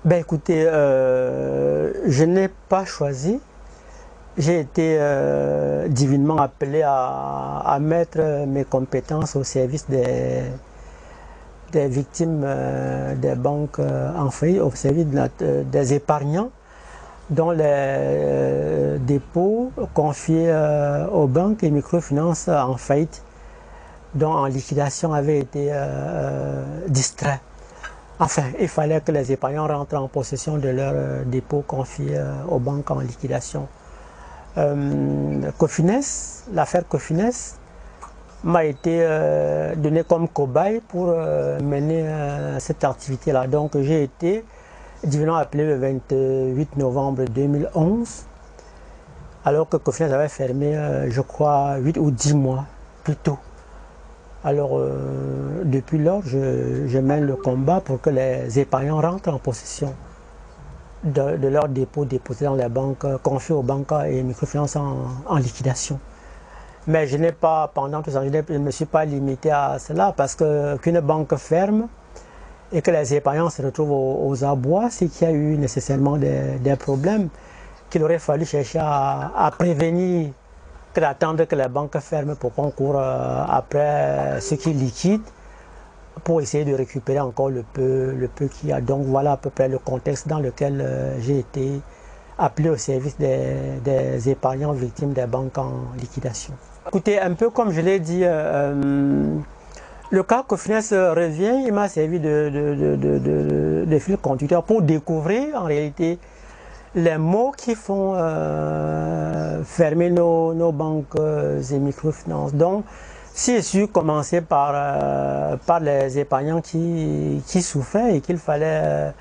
Ben écoutez, je n'ai pas choisi. J'ai été divinement appelé à mettre mes compétences au service des victimes des banques en faillite, au service des épargnants dont les dépôts confiés aux banques et microfinances en faillite, dont en liquidation, avaient été distraits. Enfin, il fallait que les épargnants rentrent en possession de leurs dépôts confiés aux banques en liquidation. Cofines, l'affaire Cofines m'a été donnée comme cobaye pour mener cette activité-là. Donc j'ai été divinement appelé le 28 novembre 2011, alors que Cofines avait fermé, je crois, 8 ou 10 mois plus tôt. Alors, depuis lors, je mène le combat pour que les épargnants rentrent en possession de leurs dépôts déposés dans les banques, confiés aux banques et microfinances en liquidation. Mais je n'ai pas, pendant tout ça, je ne me suis pas limité à cela, parce qu'une banque ferme et que les épargnants se retrouvent aux abois, c'est qu'il y a eu nécessairement des problèmes qu'il aurait fallu chercher à prévenir, que d'attendre que les banques ferment pour qu'on court après ce qui liquide, pour essayer de récupérer encore le peu qu'il y a. Donc voilà à peu près le contexte dans lequel j'ai été appelé au service des épargnants victimes des banques en liquidation. Écoutez, un peu comme je l'ai dit, le cas Cofines revient, il m'a servi de fil conducteur pour découvrir en réalité les mots qui font fermer nos banques et microfinances. Donc, si j'ai su commencer par les épargnants qui souffraient et qu'il fallait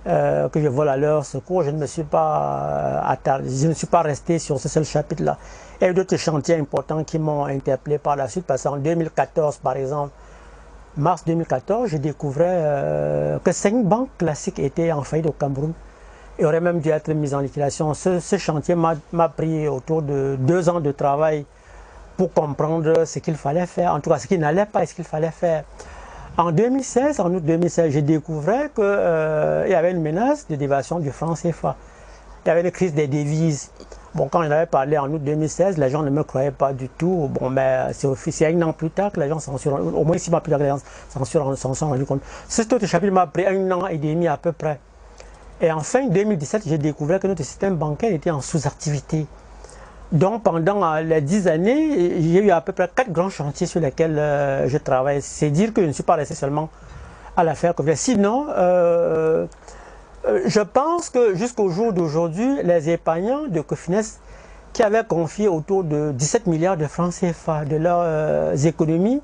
que je vole à leur secours, je ne me suis pas attardé, je ne suis pas resté sur ce seul chapitre-là. Il y a eu d'autres chantiers importants qui m'ont interpellé par la suite, parce qu'en 2014, par exemple, mars 2014, je découvrais que 5 banques classiques étaient en faillite au Cameroun et auraient même dû être mises en liquidation. Ce chantier m'a pris autour de 2 ans de travail pour comprendre ce qu'il fallait faire, en tout cas ce qui n'allait pas et ce qu'il fallait faire. En 2016, en août 2016, je découvrais qu'il y avait une menace de dévaluation du franc CFA. Il y avait une crise des devises. Bon, quand j'en avais parlé en août 2016, les gens ne me croyaient pas du tout. Bon, mais c'est officiel, 1 an plus tard que les gens s'en sont rendus compte, au moins 6 mois plus tard que les gens s'en sont rendus compte. Ce chapitre m'a pris 1 an et demi à peu près. Et en fin 2017, j'ai découvert que notre système bancaire était en sous-activité. Donc pendant les 10 années, j'ai eu à peu près 4 grands chantiers sur lesquels je travaille. C'est dire que je ne suis pas resté seulement à l'affaire Cofines. Sinon, je pense que jusqu'au jour d'aujourd'hui, les épargnants de Cofines qui avaient confié autour de 17 milliards de francs CFA de leurs économies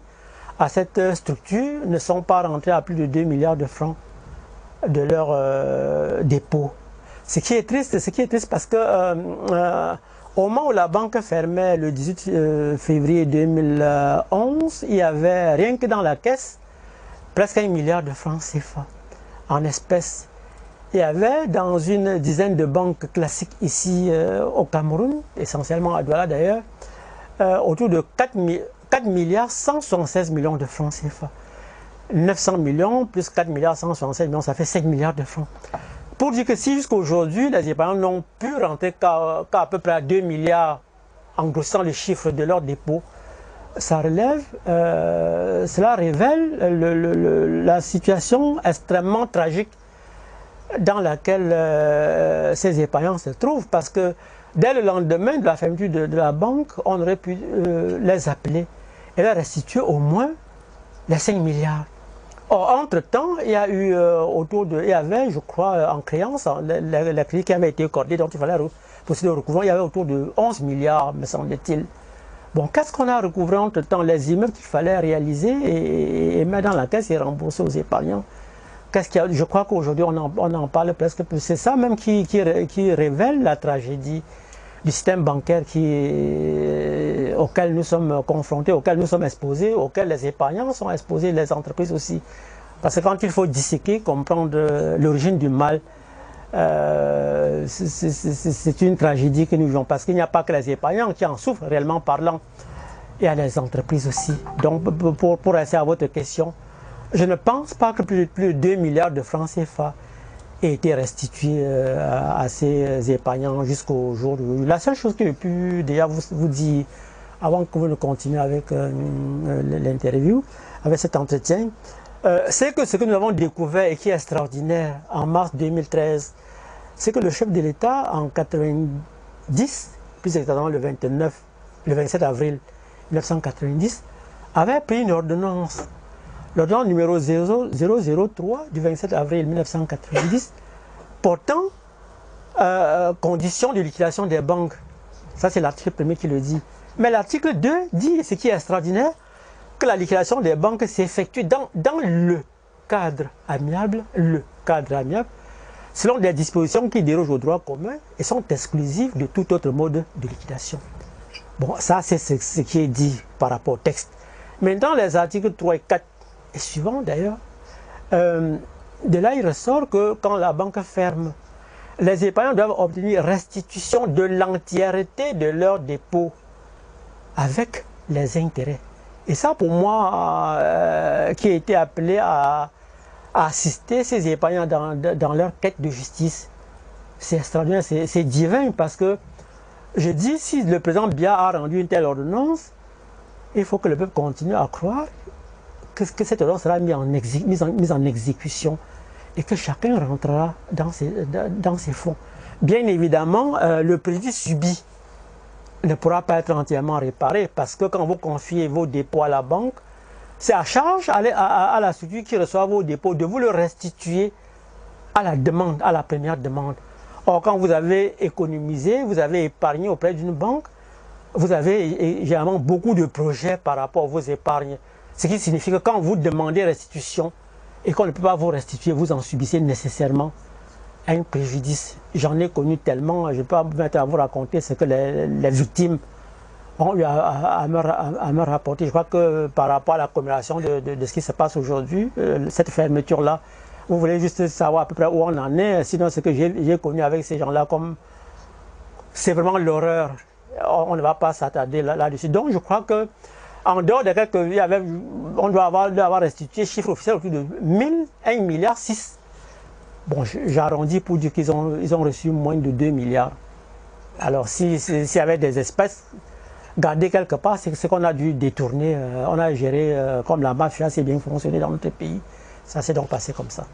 à cette structure ne sont pas rentrés à plus de 2 milliards de francs de leurs dépôts. Ce qui est triste parce que au moment où la banque fermait le 18 février 2011, il y avait rien que dans la caisse presque 1 milliard de francs CFA en espèces. Il y avait dans une dizaine de banques classiques ici au Cameroun, essentiellement à Douala d'ailleurs, autour de 4 milliards 176 millions de francs CFA. 900 millions plus 4 milliards 176 millions, ça fait 5 milliards de francs. Pour dire que si jusqu'à aujourd'hui, les épargnants n'ont pu rentrer qu'à peu près à 2 milliards en grossissant le chiffre de leur dépôt, ça relève, cela révèle la situation extrêmement tragique dans laquelle ces épargnants se trouvent, parce que dès le lendemain de la fermeture de la banque, on aurait pu les appeler et leur restituer au moins les 5 milliards. Or, entre-temps, il y a eu il y avait, je crois, en créance, les crédits qui avaient été accordés, donc il fallait procéder au recouvrement, il y avait autour de 11 milliards, me semble-t-il. Bon, qu'est-ce qu'on a recouvré entre-temps? Les immeubles qu'il fallait réaliser et mettre dans la caisse et rembourser aux épargnants. Qu'est-ce qu'il y a? Je crois qu'aujourd'hui, on en parle presque plus. C'est ça même qui révèle la tragédie du système bancaire auquel nous sommes confrontés, auquel nous sommes exposés, auquel les épargnants sont exposés, les entreprises aussi. Parce que quand il faut disséquer, comprendre l'origine du mal, c'est une tragédie que nous vivons. Parce qu'il n'y a pas que les épargnants qui en souffrent, réellement parlant, il y a les entreprises aussi. Donc, pour rester à votre question, je ne pense pas que plus de 2 milliards de francs CFA ait été restitué à ses épargnants jusqu'au jour d'aujourd'hui. La seule chose que j'ai pu déjà vous dire, avant que vous ne continuiez avec l'interview, avec cet entretien, c'est que ce que nous avons découvert et qui est extraordinaire en mars 2013, c'est que le chef de l'État en 90, plus exactement le 27 avril 1990, avait pris une ordonnance, l'ordonnance numéro 003 du 27 avril 1990, portant conditions de liquidation des banques. Ça, c'est l'article 1er qui le dit. Mais l'article 2 dit, ce qui est extraordinaire, que la liquidation des banques s'effectue dans le cadre amiable, selon des dispositions qui dérogent au droit commun et sont exclusives de tout autre mode de liquidation. Bon, ça c'est ce qui est dit par rapport au texte. Maintenant, les articles 3 et 4 et suivants d'ailleurs, de là il ressort que quand la banque ferme, les épargnants doivent obtenir restitution de l'entièreté de leur dépôt avec les intérêts. Et ça, pour moi, qui ai été appelé à assister ces épargnants dans leur quête de justice, c'est extraordinaire, c'est divin, parce que je dis, si le président Biya a rendu une telle ordonnance, il faut que le peuple continue à croire que cette ordonnance sera mise en exécution et que chacun rentrera dans ses fonds. Bien évidemment, le préjudice subi ne pourra pas être entièrement réparé, parce que quand vous confiez vos dépôts à la banque, c'est à charge à la structure qui reçoit vos dépôts de vous le restituer à la demande, à la première demande. Or, quand vous avez économisé, vous avez épargné auprès d'une banque, vous avez généralement beaucoup de projets par rapport à vos épargnes. Ce qui signifie que quand vous demandez restitution et qu'on ne peut pas vous restituer, vous en subissez nécessairement un préjudice. J'en ai connu tellement, je ne peux pas vous raconter ce que les victimes ont eu à me rapporter. Je crois que par rapport à la commémoration de ce qui se passe aujourd'hui, cette fermeture-là, vous voulez juste savoir à peu près où on en est. Sinon, ce que j'ai connu avec ces gens-là, c'est vraiment l'horreur. On ne va pas s'attarder là-dessus. Donc, je crois que en dehors de quelques, on doit avoir restitué chiffre officiel autour de 1 milliard 6. Bon, j'arrondis pour dire qu'ils ont reçu moins de 2 milliards. Alors, s'il y avait des espèces gardées quelque part, c'est ce qu'on a dû détourner. On a géré comme la mafia, c'est bien fonctionné dans notre pays. Ça s'est donc passé comme ça.